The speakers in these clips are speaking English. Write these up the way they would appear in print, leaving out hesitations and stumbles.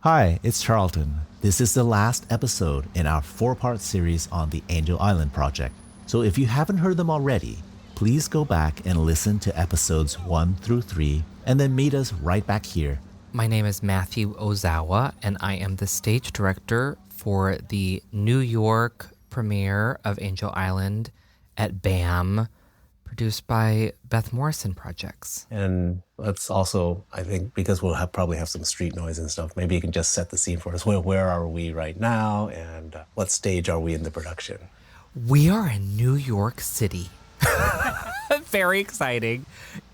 Hi, it's Charlton. This is the last episode in our four-part series on the Angel Island project. So if you haven't heard them already, please go back and listen to episodes 1 through 3 and then meet us right back here. My name is Matthew Ozawa, and I am the stage director for the New York premiere of Angel Island at BAM, produced by Beth Morrison Projects. And let's also, I think, because we'll probably have some street noise and stuff, maybe you can just set the scene for us. Where are we right now, and what stage are we in the production? We are in New York City. Very exciting.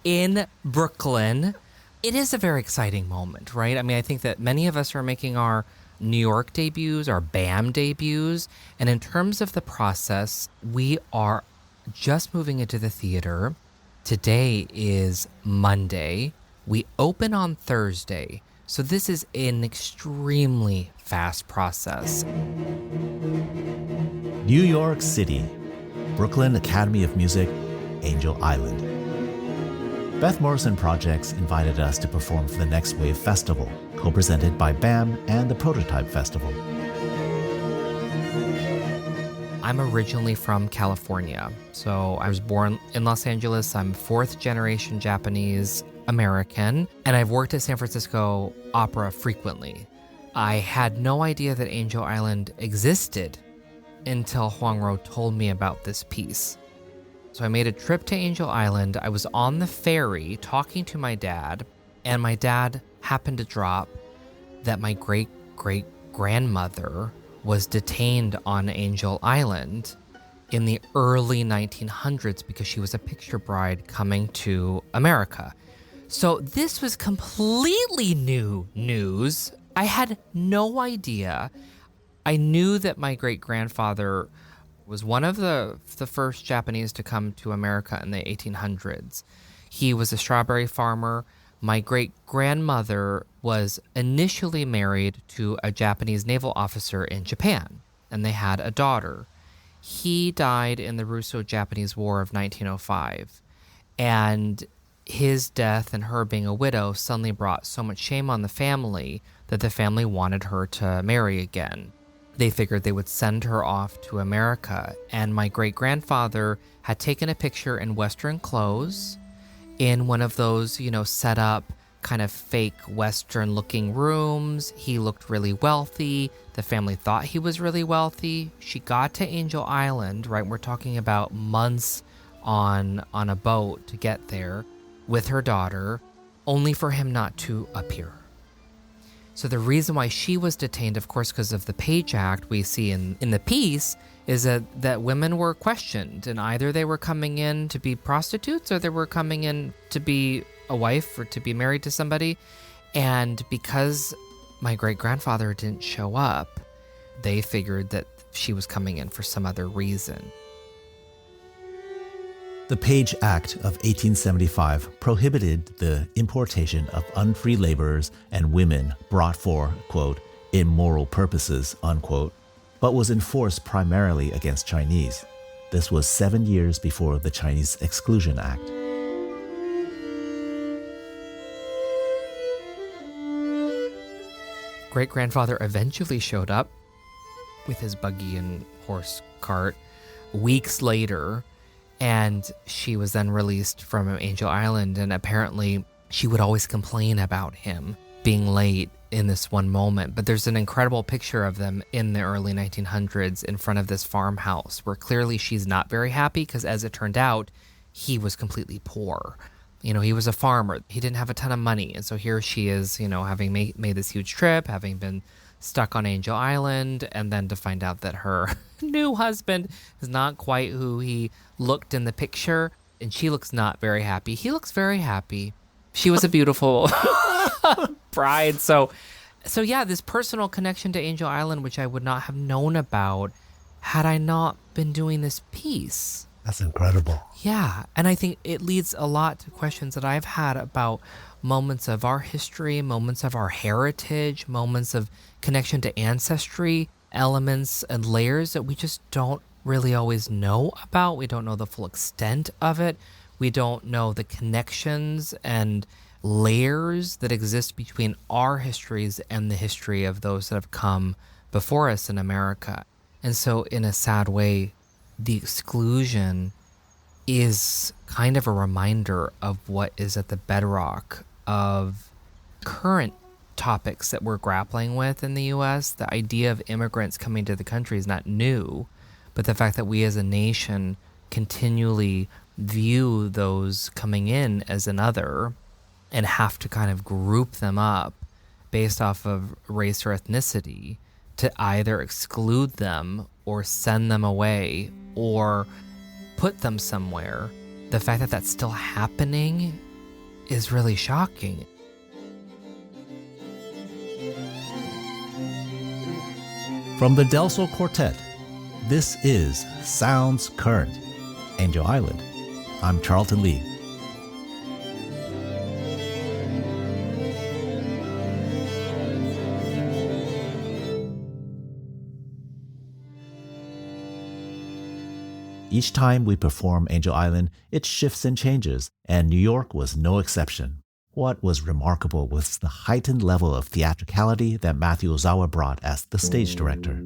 In Brooklyn. It is a very exciting moment, right? I mean, I think that many of us are making our New York debuts, our BAM debuts. And in terms of the process, we are just moving into the theater. Today is Monday. We open on Thursday. So this is an extremely fast process. New York City, Brooklyn Academy of Music, Angel Island. Beth Morrison Projects invited us to perform for the Next Wave Festival, co-presented by BAM and the Prototype Festival. I'm originally from California. So I was born in Los Angeles. I'm fourth generation Japanese American, and I've worked at San Francisco Opera frequently. I had no idea that Angel Island existed until Huang Ro told me about this piece. So I made a trip to Angel Island. I was on the ferry talking to my dad, and my dad happened to drop that my great-great-grandmother was detained on Angel Island in the early 1900s because she was a picture bride coming to America. So this was completely new news. I had no idea. I knew that my great-grandfather was one of the first Japanese to come to America in the 1800s. He was a strawberry farmer. My great-grandmother was initially married to a Japanese naval officer in Japan, and they had a daughter. He died in the Russo-Japanese War of 1905, and his death and her being a widow suddenly brought so much shame on the family that the family wanted her to marry again. They figured they would send her off to America, and my great-grandfather had taken a picture in Western clothes in one of those, set up kind of fake Western-looking rooms. He looked really wealthy. The family thought he was really wealthy. She got to Angel Island, right? We're talking about months on a boat to get there with her daughter, only for him not to appear. So the reason why she was detained, of course, because of the Page Act we see in the piece, is that women were questioned, and either they were coming in to be prostitutes or they were coming in to be a wife or to be married to somebody. And because my great-grandfather didn't show up, they figured that she was coming in for some other reason. The Page Act of 1875 prohibited the importation of unfree laborers and women brought for, quote, immoral purposes, unquote, but was enforced primarily against Chinese. This was 7 years before the Chinese Exclusion Act. Great-grandfather eventually showed up with his buggy and horse cart weeks later, and she was then released from Angel Island, and apparently she would always complain about him being late in this one moment. But there's an incredible picture of them in the early 1900s in front of this farmhouse where clearly she's not very happy because, as it turned out, he was completely poor. He was a farmer. He didn't have a ton of money. And so here she is, having made this huge trip, having been stuck on Angel Island, and then to find out that her new husband is not quite who he looked in the picture, and she looks not very happy. He looks very happy. She was a beautiful bride. So yeah, this personal connection to Angel Island, which I would not have known about had I not been doing this piece. That's incredible. Yeah, and I think it leads a lot to questions that I've had about moments of our history, moments of our heritage, moments of connection to ancestry, elements and layers that we just don't really always know about. We don't know the full extent of it. We don't know the connections and layers that exist between our histories and the history of those that have come before us in America. And so, in a sad way, the exclusion is kind of a reminder of what is at the bedrock of current topics that we're grappling with in the US. The idea of immigrants coming to the country is not new, but the fact that we as a nation continually view those coming in as another and have to kind of group them up based off of race or ethnicity to either exclude them or send them away or put them somewhere. The fact that that's still happening is really shocking. From the Del Sol Quartet, this is Sounds Current, Angel Island. I'm Charlton Lee. Each time we perform Angel Island, it shifts and changes, and New York was no exception. What was remarkable was the heightened level of theatricality that Matthew Ozawa brought as the stage director.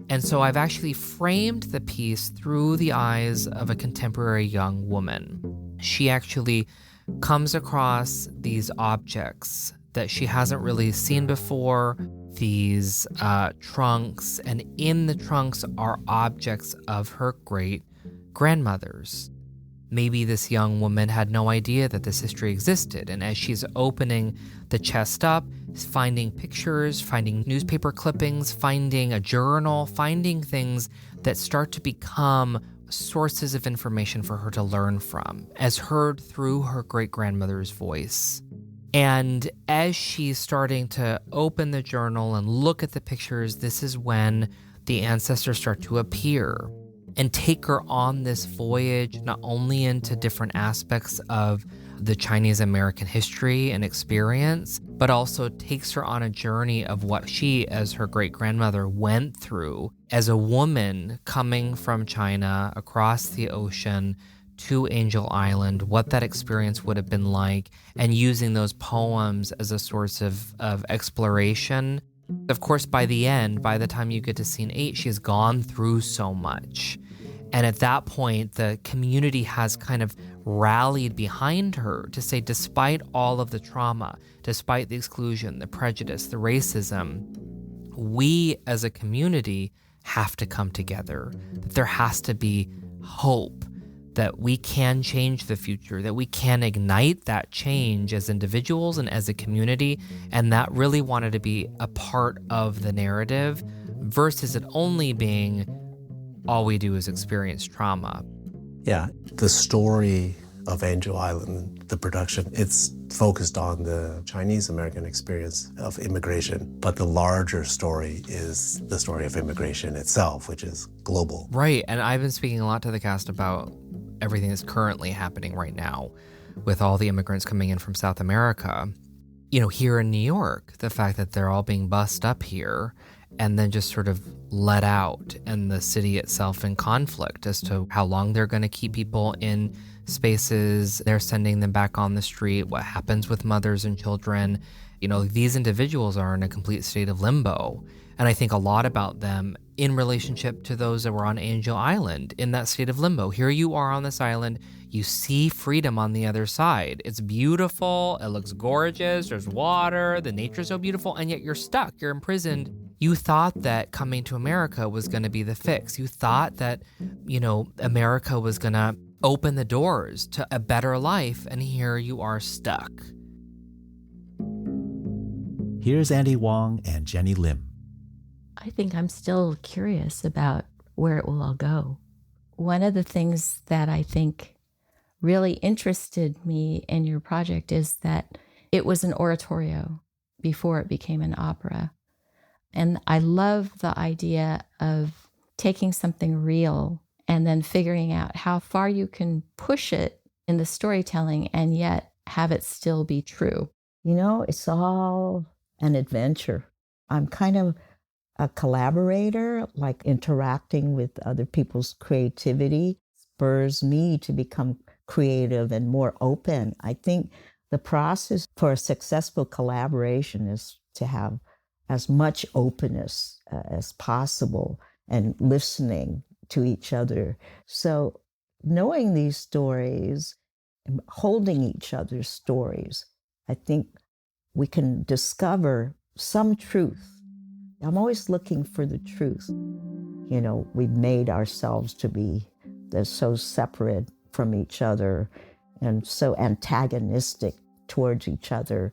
And so I've actually framed the piece through the eyes of a contemporary young woman. She actually comes across these objects that she hasn't really seen before, these trunks, and in the trunks are objects of her great grandmothers. Maybe this young woman had no idea that this history existed, and as she's opening the chest up, finding pictures, finding newspaper clippings, finding a journal, finding things that start to become sources of information for her to learn from, as heard through her great-grandmother's voice. And as she's starting to open the journal and look at the pictures, this is when the ancestors start to appear and take her on this voyage, not only into different aspects of the Chinese American history and experience, but also takes her on a journey of what she, as her great-grandmother, went through as a woman coming from China across the ocean to Angel Island, what that experience would have been like, and using those poems as a source of exploration. Of course, by the end, by the time you get to scene 8, she has gone through so much. And at that point, the community has kind of rallied behind her to say, despite all of the trauma, despite the exclusion, the prejudice, the racism, we as a community have to come together, that there has to be hope, that we can change the future, that we can ignite that change as individuals and as a community. And that really wanted to be a part of the narrative versus it only being all we do is experience trauma. Yeah, the story of Angel Island, the production, it's focused on the Chinese American experience of immigration, but the larger story is the story of immigration itself, which is global. Right, and I've been speaking a lot to the cast about everything that's currently happening right now with all the immigrants coming in from South America. You know, here in New York, the fact that they're all being bussed up here and then just sort of let out, and the city itself in conflict as to how long they're going to keep people in spaces. They're sending them back on the street. What happens with mothers and children? You know, these individuals are in a complete state of limbo. And I think a lot about them in relationship to those that were on Angel Island in that state of limbo. Here you are on this island. You see freedom on the other side. It's beautiful. It looks gorgeous. There's water. The nature's so beautiful. And yet you're stuck. You're imprisoned. You thought that coming to America was going to be the fix. You thought that, you know, America was going to open the doors to a better life. And here you are stuck. Here's Andy Wong and Jenny Lim. I think I'm still curious about where it will all go. One of the things that I think really interested me in your project is that it was an oratorio before it became an opera. And I love the idea of taking something real and then figuring out how far you can push it in the storytelling and yet have it still be true. You know, it's all an adventure. I'm kind of a collaborator, like interacting with other people's creativity spurs me to become creative and more open. I think The process for a successful collaboration is to have as much openness as possible and listening to each other. So knowing these stories, and holding each other's stories, I think we can discover some truth. I'm always looking for the truth. You know, we've made ourselves to be so separate from each other and so antagonistic towards each other.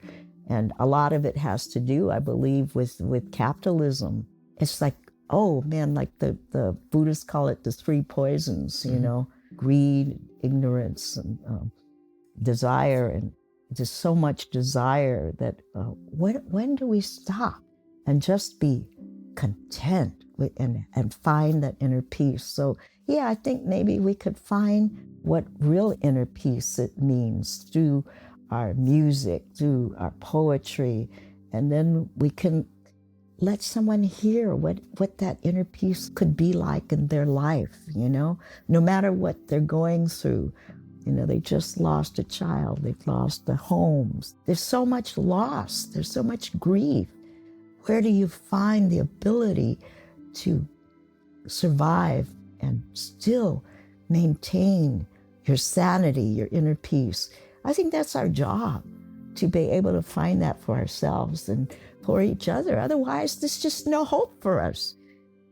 And a lot of it has to do, I believe, with capitalism. It's like, oh man, like the Buddhists call it the three poisons, you know, greed, ignorance, and desire. And there's so much desire that when do we stop and just be content and find that inner peace? So yeah, I think maybe we could find what real inner peace it means through our music, through our poetry, and then we can let someone hear what that inner peace could be like in their life, you know, no matter what they're going through. You know, they just lost a child, they've lost their homes. There's so much loss, there's so much grief. Where do you find the ability to survive and still maintain your sanity, your inner peace? I think that's our job, to be able to find that for ourselves and for each other. Otherwise, there's just no hope for us.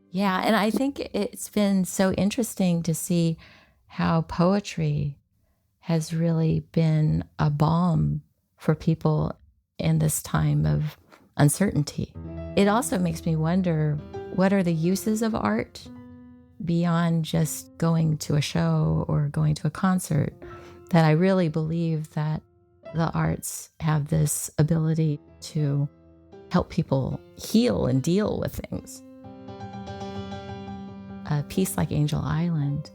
Yeah, and I think it's been so interesting to see how poetry has really been a balm for people in this time of uncertainty. It also makes me wonder, what are the uses of art beyond just going to a show or going to a concert? That I really believe that the arts have this ability to help people heal and deal with things. A piece like Angel Island,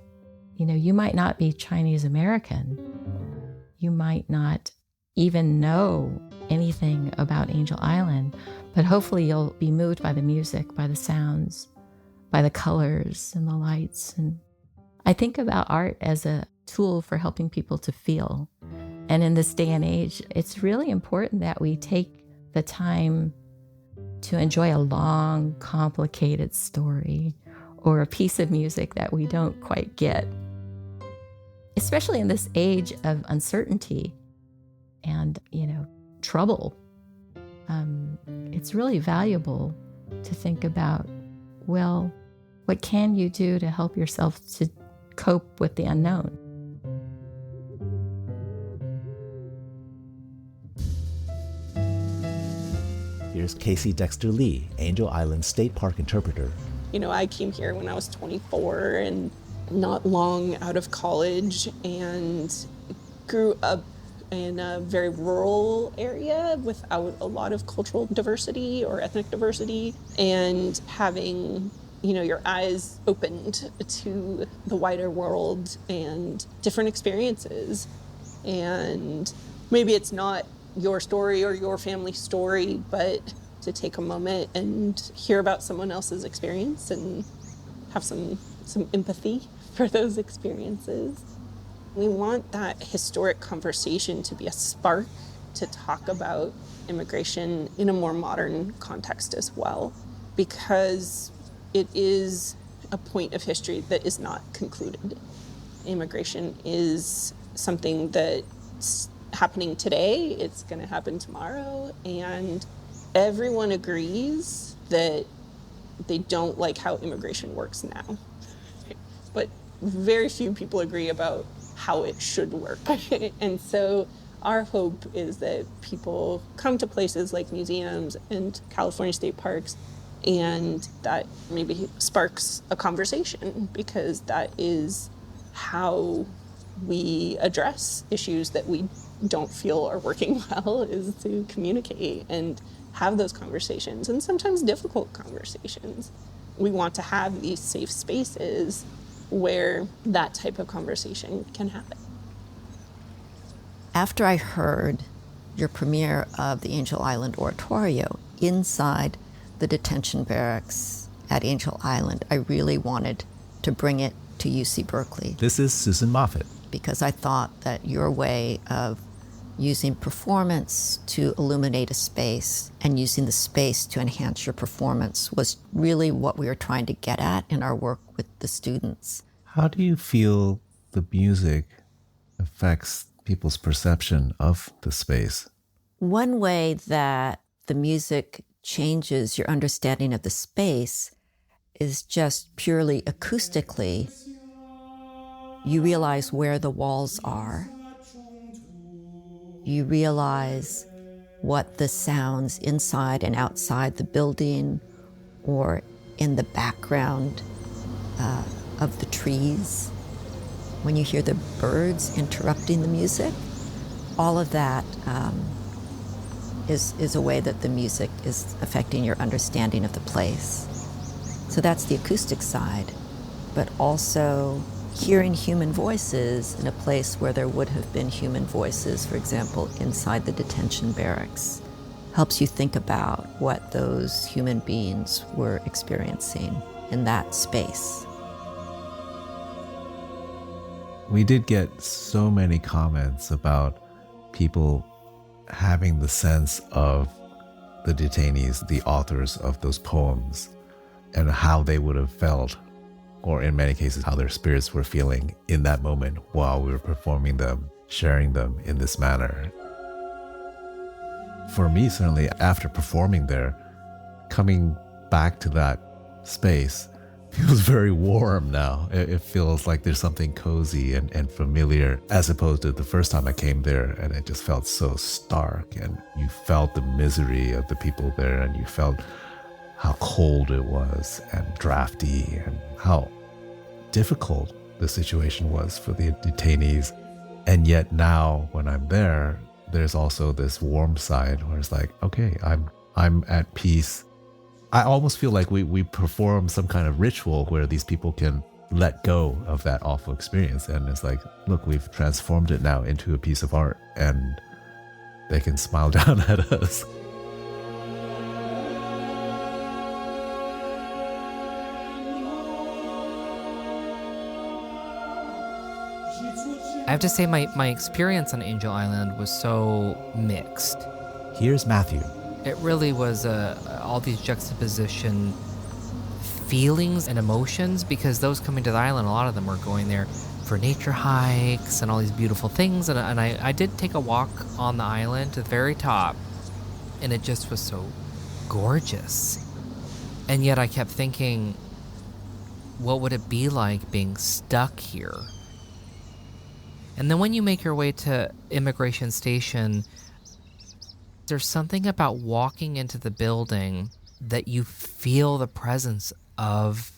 you know, you might not be Chinese American. You might not even know anything about Angel Island, but hopefully you'll be moved by the music, by the sounds, by the colors and the lights. And I think about art as a tool for helping people to feel. And in this day and age, it's really important that we take the time to enjoy a long, complicated story or a piece of music that we don't quite get. Especially in this age of uncertainty and, you know, trouble. It's really valuable to think about, well, what can you do to help yourself to cope with the unknown? Here's Casey Dexter Lee, Angel Island State Park interpreter. You know, I came here when I was 24 and not long out of college, and grew up in a very rural area without a lot of cultural diversity or ethnic diversity, and having, you know, your eyes opened to the wider world and different experiences. And maybe it's not your story or your family's story, but to take a moment and hear about someone else's experience and have some empathy for those experiences. We want that historic conversation to be a spark to talk about immigration in a more modern context as well, because it is a point of history that is not concluded. Immigration is something that's happening today, it's going to happen tomorrow, and everyone agrees that they don't like how immigration works now. But very few people agree about how it should work. And so our hope is that people come to places like museums and California state parks, and that maybe sparks a conversation, because that is how we address issues that we don't feel are working well, is to communicate and have those conversations, and sometimes difficult conversations. We want to have these safe spaces where that type of conversation can happen. After I heard your premiere of the Angel Island Oratorio inside the detention barracks at Angel Island, I really wanted to bring it to UC Berkeley. This is Susan Moffett. Because I thought that your way of using performance to illuminate a space and using the space to enhance your performance was really what we were trying to get at in our work with the students. How do you feel the music affects people's perception of the space? One way that the music changes your understanding of the space is just purely acoustically. You realize where the walls are. You realize what the sounds inside and outside the building or in the background of the trees. When you hear the birds interrupting the music, all of that is a way that the music is affecting your understanding of the place. So that's the acoustic side, but also hearing human voices in a place where there would have been human voices, for example, inside the detention barracks, helps you think about what those human beings were experiencing in that space. We did get so many comments about people having the sense of the detainees, the authors of those poems, and how they would have felt, or in many cases, how their spirits were feeling in that moment while we were performing them, sharing them in this manner. For me, certainly, after performing there, coming back to that space feels very warm now. It feels like there's something cozy and familiar, as opposed to the first time I came there, and it just felt so stark, and you felt the misery of the people there, and you felt how cold it was and drafty and how difficult the situation was for the detainees. And yet now when I'm there, there's also this warm side where it's like, okay, I'm at peace. I almost feel like we perform some kind of ritual where these people can let go of that awful experience. And it's like, look, we've transformed it now into a piece of art, and they can smile down at us. I have to say my experience on Angel Island was so mixed. Here's Matthew. It really was all these juxtaposition feelings and emotions, because those coming to the island, a lot of them were going there for nature hikes and all these beautiful things. And I did take a walk on the island to the very top, and it just was so gorgeous. And yet I kept thinking, what would it be like being stuck here? And then when you make your way to Immigration Station, there's something about walking into the building that you feel the presence of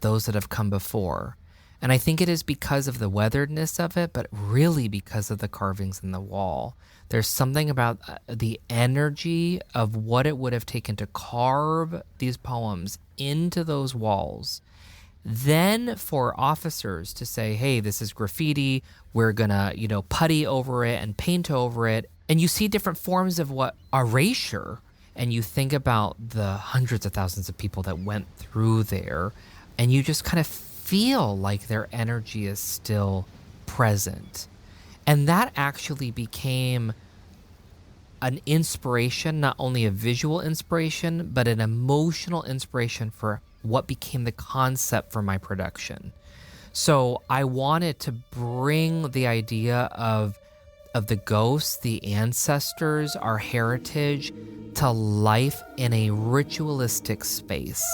those that have come before. And I think it is because of the weatheredness of it, but really because of the carvings in the wall. There's something about the energy of what it would have taken to carve these poems into those walls. Then for officers to say, hey, this is graffiti, we're gonna, putty over it and paint over it. And you see different forms of what erasure. And you think about the hundreds of thousands of people that went through there, and you just kind of feel like their energy is still present. And that actually became an inspiration, not only a visual inspiration, but an emotional inspiration for what became the concept for my production. So I wanted to bring the idea of the ghosts, the ancestors, our heritage to life in a ritualistic space.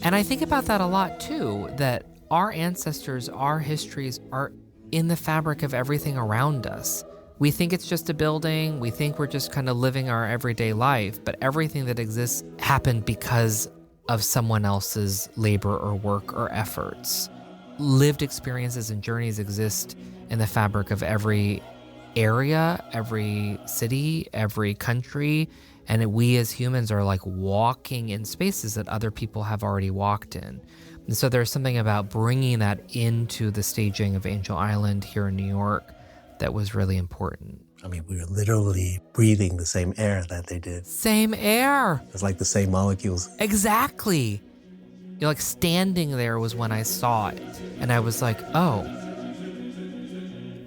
And I think about that a lot too, that our ancestors, our histories are in the fabric of everything around us. We think it's just a building, we think we're just kind of living our everyday life, but everything that exists happened because of someone else's labor or work or efforts. Lived experiences and journeys exist in the fabric of every area, every city, every country, and we as humans are like walking in spaces that other people have already walked in. And so there's something about bringing that into the staging of Angel Island here in New York that was really important. I mean, we were literally breathing the same air that they did. Same air. It's like the same molecules. Exactly. Like standing there was when I saw it. And I was like, oh,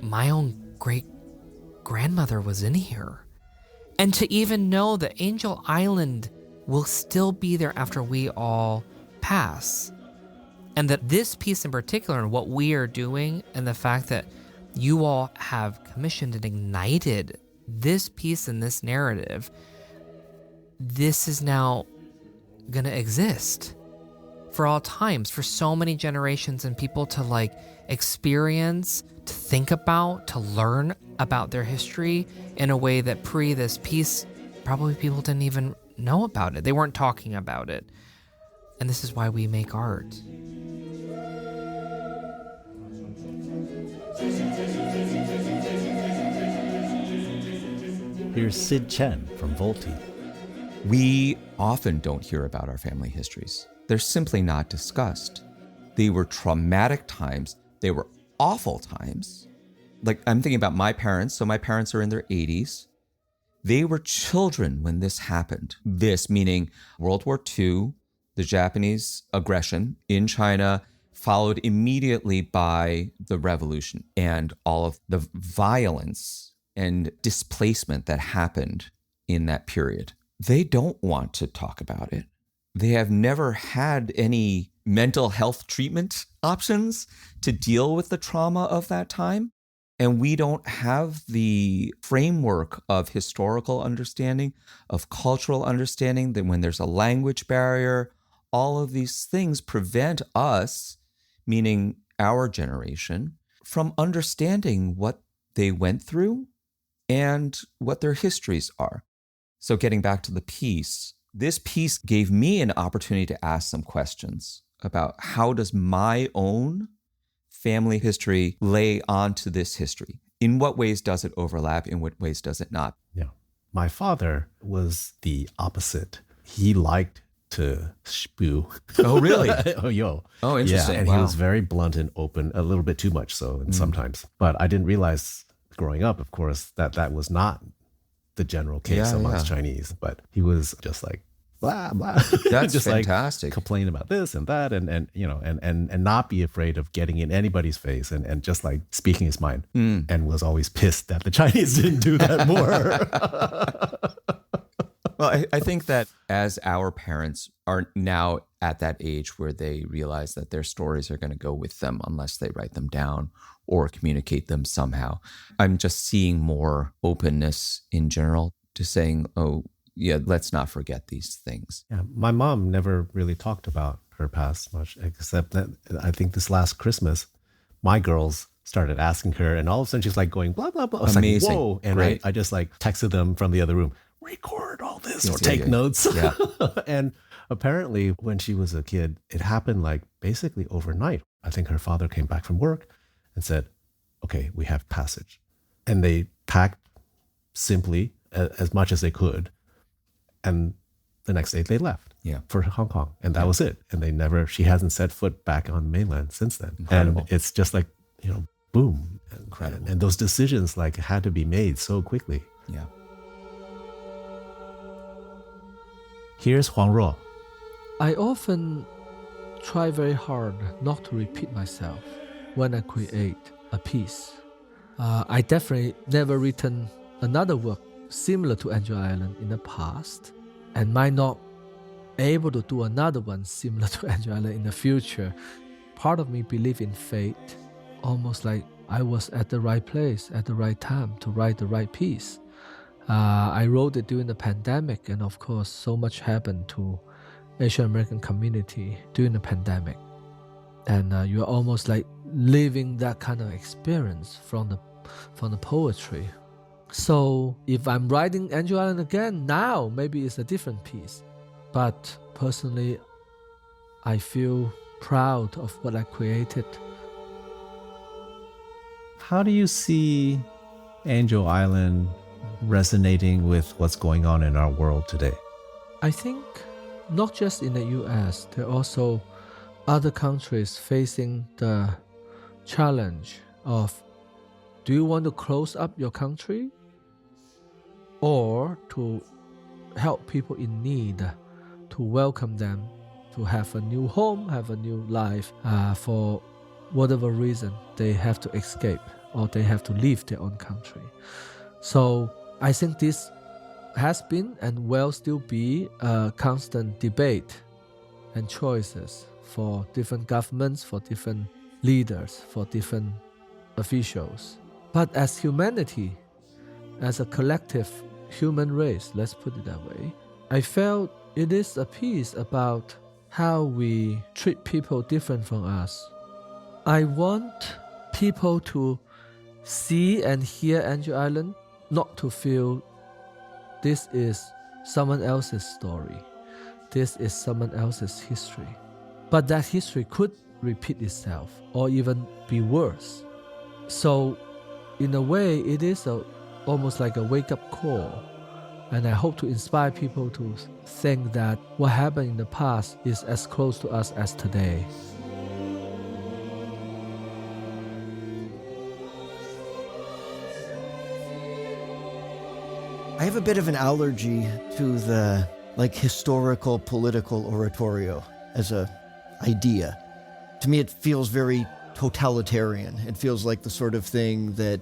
my own great grandmother was in here. And to even know that Angel Island will still be there after we all pass. And that this piece in particular, and what we are doing, and the fact that you all have commissioned and ignited this piece and this narrative, this is now going to exist for all times, for so many generations, and people to like experience, to think about, to learn about their history in a way that pre this piece, probably people didn't even know about it. They weren't talking about it. And this is why we make art. Here's Sid Chen from Volti. We often don't hear about our family histories. They're simply not discussed. They were traumatic times. They were awful times. Like, I'm thinking about my parents. So my parents are in their 80s. They were children when this happened. This meaning World War II, the Japanese aggression in China, followed immediately by the revolution and all of the violence and displacement that happened in that period. They don't want to talk about it. They have never had any mental health treatment options to deal with the trauma of that time. And we don't have the framework of historical understanding, of cultural understanding, that when there's a language barrier, all of these things prevent us, meaning our generation, from understanding what they went through and what their histories are. So getting back to the piece, this piece gave me an opportunity to ask some questions about how does my own family history lay onto this history? In what ways does it overlap? In what ways does it not? Yeah. My father was the opposite. He liked to spew. Oh, really? Oh, yo. Oh, interesting. Yeah, and wow. he was very blunt and open, a little bit too much so, and sometimes. But I didn't realize growing up, of course, that that was not the general case amongst Chinese. But he was just like, blah, blah. That's just fantastic. Like complain about this and that and you know, and not be afraid of getting in anybody's face and just like speaking his mind. And was always pissed that the Chinese didn't do that more. Well, I think that as our parents are now at that age where they realize that their stories are going to go with them unless they write them down or communicate them somehow, I'm just seeing more openness in general to saying, oh, yeah, let's not forget these things. Yeah, my mom never really talked about her past much, except that I think this last Christmas, my girls started asking her, and all of a sudden she's like going, blah, blah, blah. I was Amazing. like, whoa. And I just like texted them from the other room, record all this or take notes. Yeah. And apparently when she was a kid, it happened like basically overnight. I think her father came back from work and said, okay, we have passage. And they packed simply as much as they could. And the next day they left for Hong Kong. And that was it. And she hasn't set foot back on mainland since then. Incredible. And it's just like, boom. Incredible. And those decisions like had to be made so quickly. Yeah. Here's Huang Ruo. I often try very hard not to repeat myself when I create a piece. I definitely never written another work similar to Angel Island in the past, and might not able to do another one similar to Angel Island in the future. Part of me believe in fate, almost like I was at the right place at the right time to write the right piece. I wrote it during the pandemic, and of course so much happened to Asian American community during the pandemic, and you're almost like living that kind of experience from the poetry. So if I'm writing Angel Island again now, maybe it's a different piece. But personally, I feel proud of what I created. How do you see Angel Island resonating with what's going on in our world today? I think not just in the US, there are also other countries facing the challenge of, do you want to close up your country or to help people in need, to welcome them, to have a new home, have a new life, for whatever reason they have to escape or they have to leave their own country. So I think this has been and will still be a constant debate and choices for different governments, for different leaders, for different officials. But as humanity, as a collective human race, let's put it that way, I felt it is a piece about how we treat people different from us. I want people to see and hear Angel Island, not to feel this is someone else's story, this is someone else's history. But that history could repeat itself or even be worse. So in a way, it is almost like a wake-up call. And I hope to inspire people to think that what happened in the past is as close to us as today. I have a bit of an allergy to the historical political oratorio as a idea. To me, it feels very totalitarian. It feels like the sort of thing that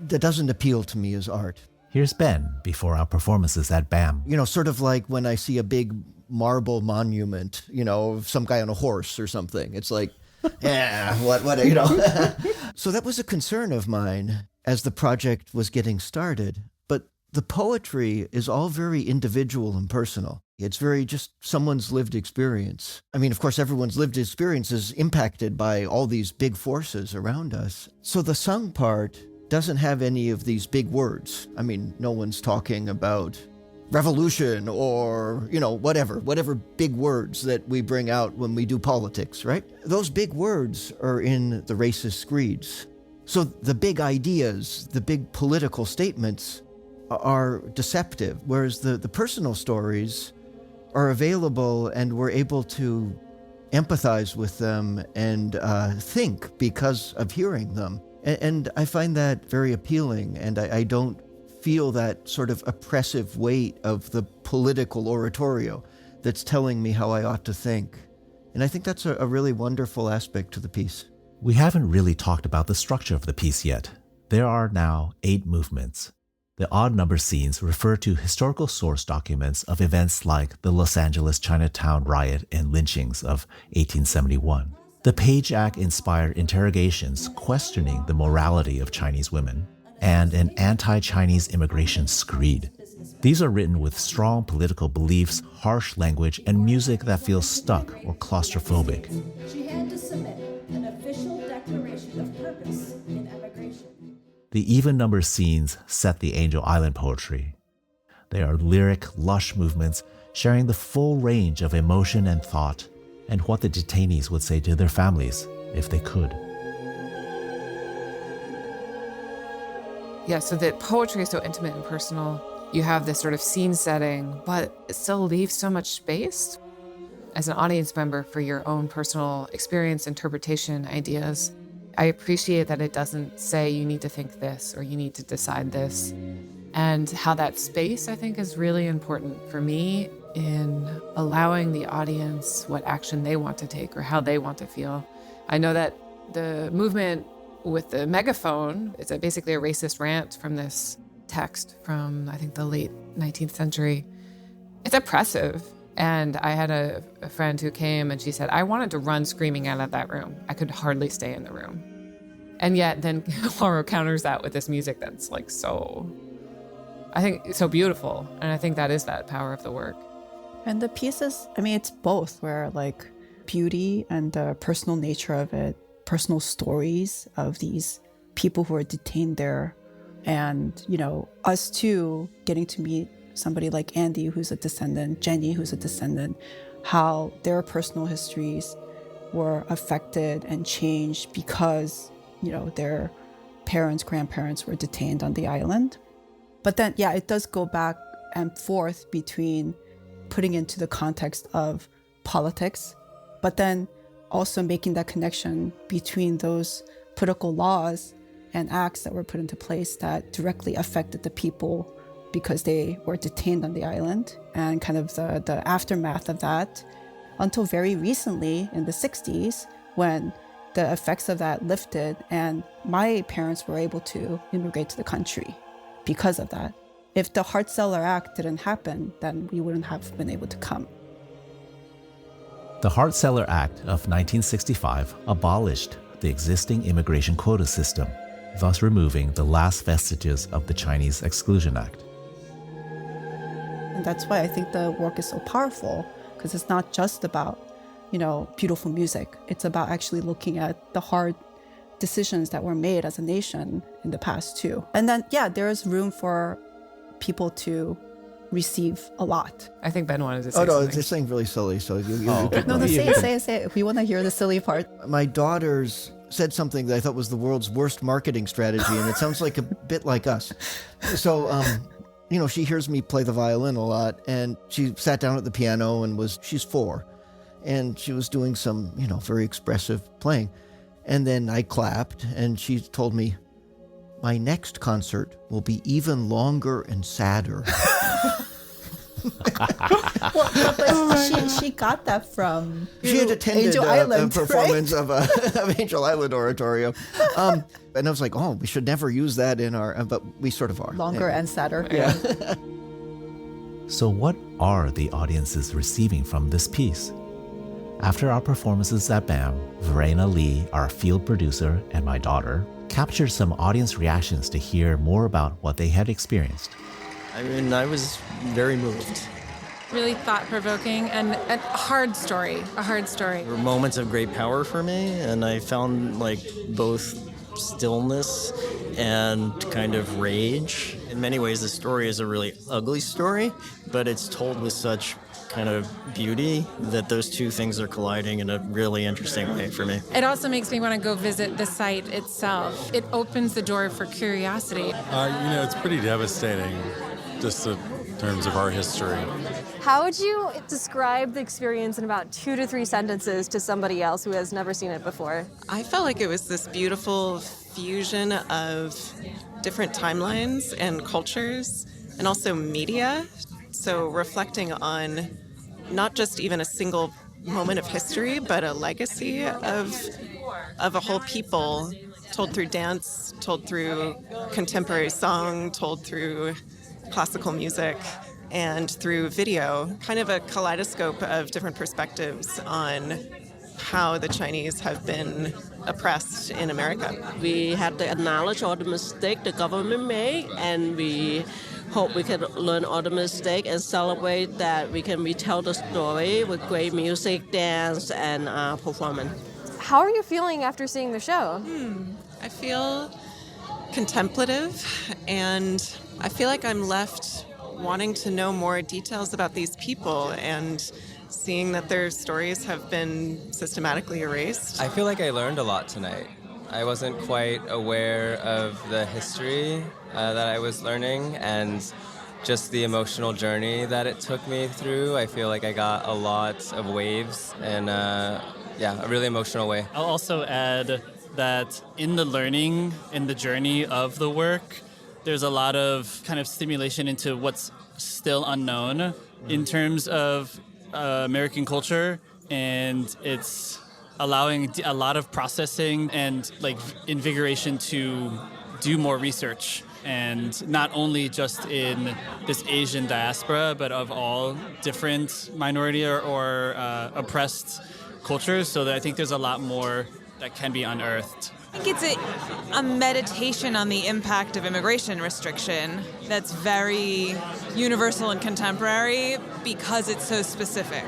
doesn't appeal to me as art. Here's Ben before our performances at BAM. Sort of like when I see a big marble monument, of some guy on a horse or something. It's like, what. So that was a concern of mine as the project was getting started. But the poetry is all very individual and personal. It's very just someone's lived experience. I mean, of course, everyone's lived experience is impacted by all these big forces around us. So the sung part doesn't have any of these big words. I mean, no one's talking about revolution or, whatever big words that we bring out when we do politics, right? Those big words are in the racist screeds. So the big ideas, the big political statements are deceptive, whereas the personal stories are available and we're able to empathize with them and think because of hearing them. And I find that very appealing, and I don't feel that sort of oppressive weight of the political oratorio that's telling me how I ought to think. And I think that's a really wonderful aspect to the piece. We haven't really talked about the structure of the piece yet. There are now 8 movements. The odd number scenes refer to historical source documents of events like the Los Angeles Chinatown riot and lynchings of 1871. The Page Act-inspired interrogations questioning the morality of Chinese women, and an anti-Chinese immigration screed. These are written with strong political beliefs, harsh language, and music that feels stuck or claustrophobic. She had to submit an official declaration of purpose in emigration. The even-number scenes set the Angel Island poetry. They are lyric, lush movements sharing the full range of emotion and thought, and what the detainees would say to their families if they could. Yeah, so the poetry is so intimate and personal. You have this sort of scene setting, but it still leaves so much space as an audience member for your own personal experience, interpretation, ideas. I appreciate that it doesn't say you need to think this or you need to decide this. And how that space, I think, is really important for me in allowing the audience what action they want to take or how they want to feel. I know that the movement with the megaphone is basically a racist rant from this text from, I think, the late 19th century. It's oppressive. And I had a friend who came and she said, I wanted to run screaming out of that room. I could hardly stay in the room. And yet then Laura counters that with this music that's like so, I think, so beautiful. And I think that is that power of the work. And the pieces, it's both, where like beauty and the personal nature of it, personal stories of these people who are detained there. And, us too, getting to meet somebody like Andy, who's a descendant, Jenny, who's a descendant, how their personal histories were affected and changed because, their parents, grandparents were detained on the island. But then, it does go back and forth between putting into the context of politics, but then also making that connection between those political laws and acts that were put into place that directly affected the people because they were detained on the island, and kind of the aftermath of that until very recently in the 60s when the effects of that lifted and my parents were able to immigrate to the country because of that. If the Hart-Celler Act didn't happen, then we wouldn't have been able to come. The Hart-Celler Act of 1965 abolished the existing immigration quota system, thus removing the last vestiges of the Chinese Exclusion Act. And that's why I think the work is so powerful, because it's not just about, beautiful music. It's about actually looking at the hard decisions that were made as a nation in the past too. And then, there is room for people to receive a lot. I think Ben wanted to say something. something. It's saying really silly, so you No, say it. We want to hear the silly part. My daughters said something that I thought was the world's worst marketing strategy, and it sounds like a bit like us. So, she hears me play the violin a lot, and she sat down at the piano and she's 4, and she was doing some, very expressive playing. And then I clapped, and she told me, my next concert will be even longer and sadder. But she got that from she had attended Angel Island, a performance of Angel Island Oratorio. And I was like, we should never use that in our, but we sort of are. Longer and sadder. Yeah. So what are the audiences receiving from this piece? After our performances at BAM, Verena Lee, our field producer, and my daughter, captured some audience reactions to hear more about what they had experienced. I was very moved. Really thought-provoking and a hard story. There were moments of great power for me, and I found both stillness and kind of rage. In many ways, the story is a really ugly story, but it's told with such kind of beauty that those two things are colliding in a really interesting way for me. It also makes me want to go visit the site itself. It opens the door for curiosity. It's pretty devastating, just in terms of our history. How would you describe the experience in about 2 to 3 sentences to somebody else who has never seen it before? I felt like it was this beautiful fusion of different timelines and cultures and also media. So reflecting on not just even a single moment of history, but a legacy of a whole people told through dance, told through contemporary song, told through classical music, and through video, kind of a kaleidoscope of different perspectives on how the Chinese have been oppressed in America. We have to acknowledge all the mistakes the government made, and we hope we can learn all the mistakes and celebrate that we can retell the story with great music, dance, and performance. How are you feeling after seeing the show? I feel contemplative, and I feel like I'm left wanting to know more details about these people and seeing that their stories have been systematically erased. I feel like I learned a lot tonight. I wasn't quite aware of the history that I was learning and just the emotional journey that it took me through. I feel like I got a lot of waves in a really emotional way. I'll also add that in the learning, in the journey of the work, there's a lot of kind of stimulation into what's still unknown in terms of American culture, and it's allowing a lot of processing and invigoration to do more research, and not only just in this Asian diaspora, but of all different minority or oppressed cultures. So that I think there's a lot more that can be unearthed. I think it's a meditation on the impact of immigration restriction that's very universal and contemporary because it's so specific.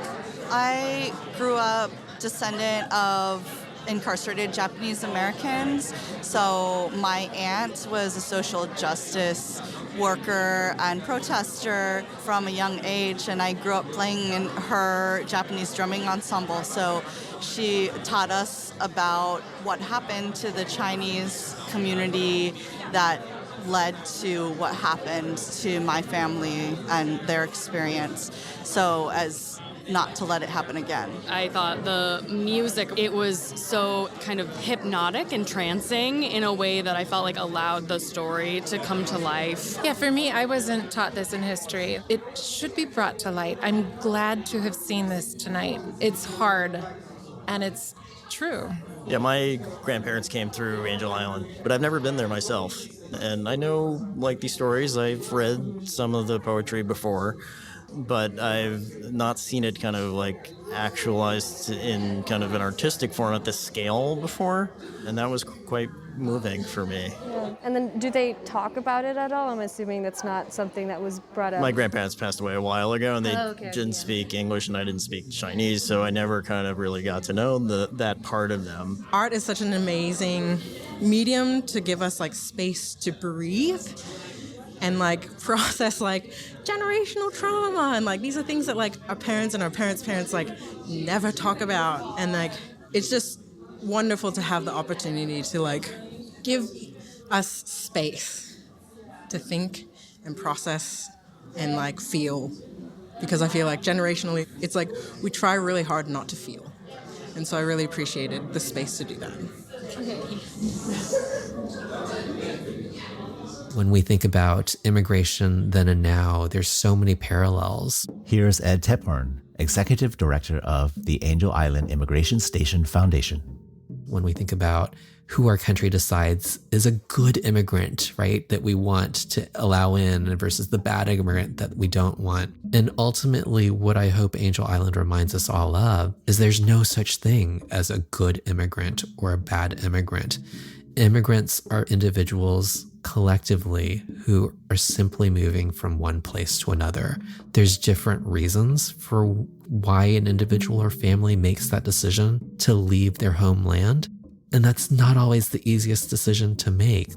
I grew up descendant of incarcerated Japanese Americans, so my aunt was a social justice worker and protester from a young age, and I grew up playing in her Japanese drumming ensemble, so she taught us about what happened to the Chinese community that led to what happened to my family and their experience, so as not to let it happen again. I thought the music, it was so kind of hypnotic and trancing in a way that I felt like allowed the story to come to life. Yeah, for me, I wasn't taught this in history. It should be brought to light. I'm glad to have seen this tonight. It's hard, and it's true. Yeah, my grandparents came through Angel Island, but I've never been there myself. And I know, like, these stories, I've read some of the poetry before, but I've not seen it kind of like actualized in kind of an artistic form at this scale before. And that was quite moving for me. Yeah. And then do they talk about it at all? I'm assuming that's not something that was brought up. My grandparents passed away a while ago, and they Okay, didn't speak English, and I didn't speak Chinese, so I never kind of really got to know that part of them. Art is such an amazing medium to give us like space to breathe and like process like generational trauma, and like these are things that like our parents and our parents like never talk about, and like it's just wonderful to have the opportunity to like give us space to think and process and like feel, because I feel like generationally it's like we try really hard not to feel, and so I really appreciated the space to do that. When we think about immigration then and now, there's so many parallels. Here's Ed Tepburn, Executive Director of the Angel Island Immigration Station Foundation. When we think about who our country decides is a good immigrant, right, that we want to allow in versus the bad immigrant that we don't want. And ultimately, what I hope Angel Island reminds us all of is there's no such thing as a good immigrant or a bad immigrant. Immigrants are individuals collectively who are simply moving from one place to another. There's different reasons for why an individual or family makes that decision to leave their homeland. And that's not always the easiest decision to make.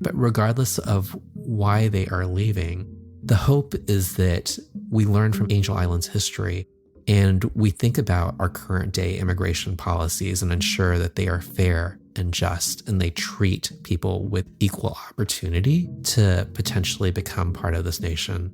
But regardless of why they are leaving, the hope is that we learn from Angel Island's history and we think about our current day immigration policies and ensure that they are fair and just, and they treat people with equal opportunity to potentially become part of this nation.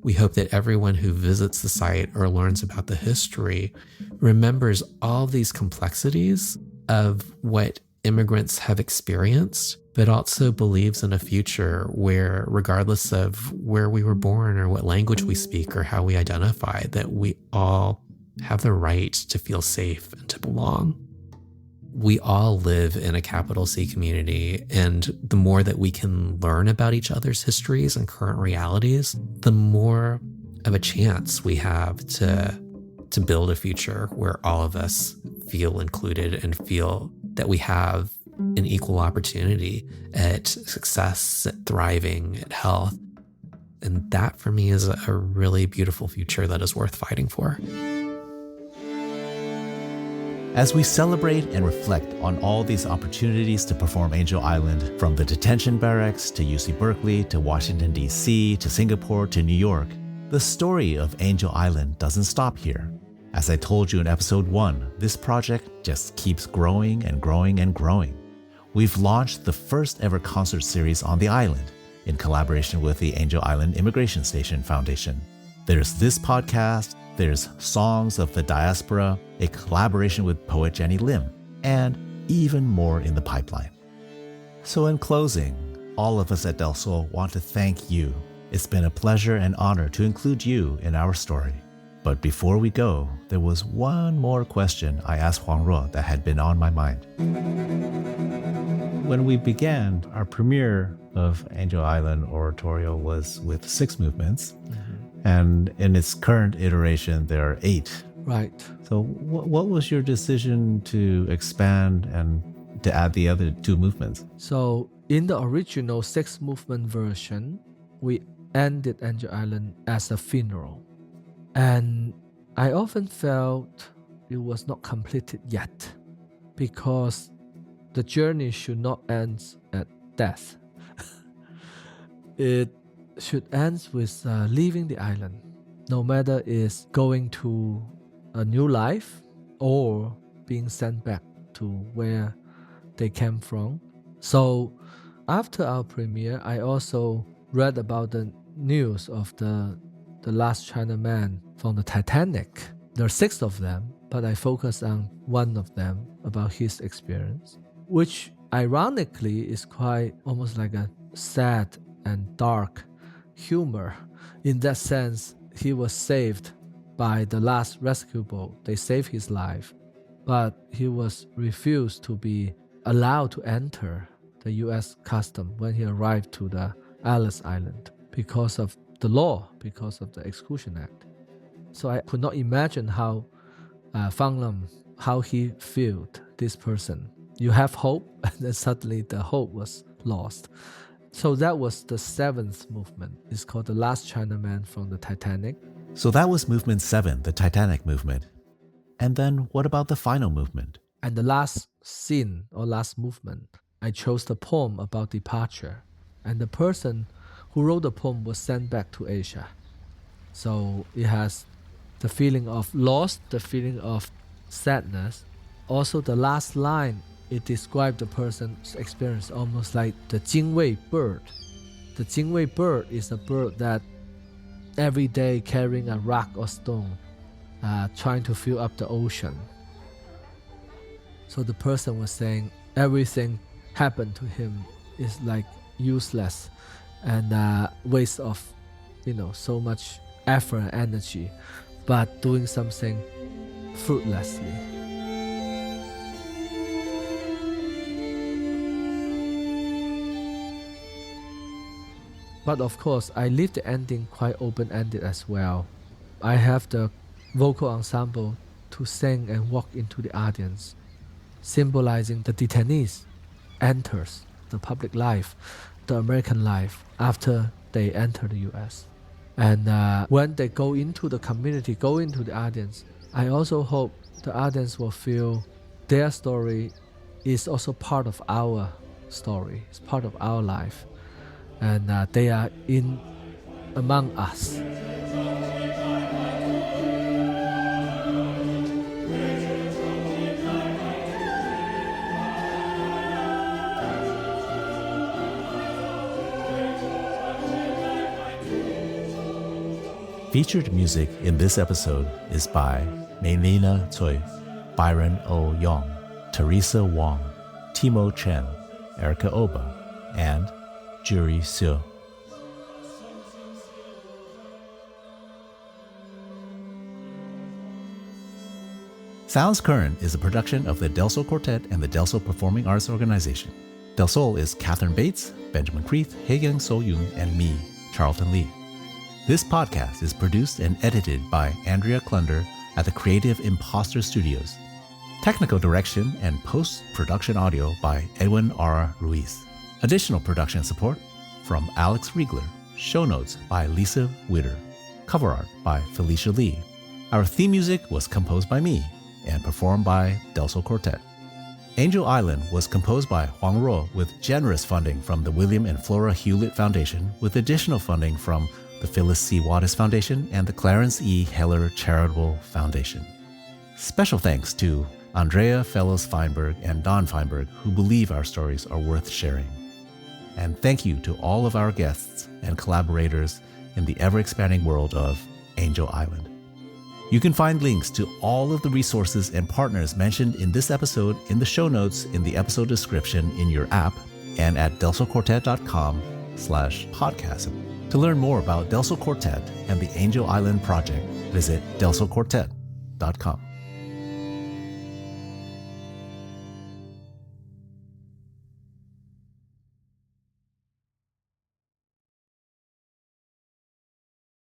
We hope that everyone who visits the site or learns about the history remembers all these complexities of what immigrants have experienced, but also believes in a future where, regardless of where we were born or what language we speak or how we identify, that we all have the right to feel safe and to belong. We all live in a capital C community, and the more that we can learn about each other's histories and current realities, the more of a chance we have to build a future where all of us feel included and feel that we have an equal opportunity at success, at thriving, at health. And that for me is a really beautiful future that is worth fighting for. As we celebrate and reflect on all these opportunities to perform Angel Island, from the detention barracks to UC Berkeley to Washington, D.C. to Singapore to New York, the story of Angel Island doesn't stop here. As I told you in episode 1, this project just keeps growing and growing and growing. We've launched the first ever concert series on the island in collaboration with the Angel Island Immigration Station Foundation. There's this podcast, there's Songs of the Diaspora, a collaboration with poet Jenny Lim, and even more in the pipeline. So in closing, all of us at Del Sol want to thank you. It's been a pleasure and honor to include you in our story. But before we go, there was one more question I asked Huang Ruo that had been on my mind. When we began, our premiere of Angel Island Oratorio was with 6 movements. And in its current iteration, there are 8. Right. So what was your decision to expand and to add the other 2 movements? So in the original 6-movement version, we ended Angel Island as a funeral. And I often felt it was not completed yet, because the journey should not end at death. It should end with leaving the island, no matter it's going to a new life or being sent back to where they came from. So after our premiere, I also read about the news of the last Chinaman from the Titanic. There are 6 of them, but I focused on one of them about his experience, which ironically is quite almost like a sad and dark humor. In that sense, he was saved by the last rescue boat. They saved his life, but he was refused to be allowed to enter the U.S. custom when he arrived to the Ellis Island because of the law, because of the Exclusion Act. So I could not imagine how Phang Lam, how he felt this person. You have hope, and then suddenly the hope was lost. So that was the 7th movement. It's called The Last Chinaman from the Titanic. So that was movement 7, the Titanic movement. And then what about the final movement? And the last scene or last movement, I chose the poem about departure. And the person who wrote the poem was sent back to Asia. So it has the feeling of loss, the feeling of sadness. Also the last line, it described the person's experience almost like the Jingwei bird. The Jingwei bird is a bird that every day carrying a rock or stone, trying to fill up the ocean. So the person was saying everything happened to him is like useless and waste of, so much effort and energy, but doing something fruitlessly. But of course, I leave the ending quite open-ended as well. I have the vocal ensemble to sing and walk into the audience, symbolizing the detainees enters the public life, the American life, after they enter the U.S. And when they go into the community, go into the audience, I also hope the audience will feel their story is also part of our story, it's part of our life. And they are in among us. Featured music in this episode is by Melina Tsui, Byron O. Yong, Teresa Wong, Timo Chen, Erica Oba, and Jury Seo. Sounds Current is a production of the Del Sol Quartet and the Del Sol Performing Arts Organization. Del Sol is Catherine Bates, Benjamin Creeth, Haeyoung So-yoon, and me, Charlton Lee. This podcast is produced and edited by Andrea Klunder at the Creative Imposter Studios. Technical direction and post-production audio by Edwin R. Ruiz. Additional production support from Alex Riegler. Show notes by Lisa Witter. Cover art by Felicia Lee. Our theme music was composed by me and performed by Del Sol Quartet. Angel Island was composed by Huang Ruo with generous funding from the William and Flora Hewlett Foundation, with additional funding from the Phyllis C. Wattis Foundation and the Clarence E. Heller Charitable Foundation. Special thanks to Andrea Fellows-Feinberg and Don Feinberg, who believe our stories are worth sharing. And thank you to all of our guests and collaborators in the ever-expanding world of Angel Island. You can find links to all of the resources and partners mentioned in this episode in the show notes in the episode description in your app and at delsolquartet.com/podcast. To learn more about Del Sol Quartet and the Angel Island Project, visit delsolquartet.com.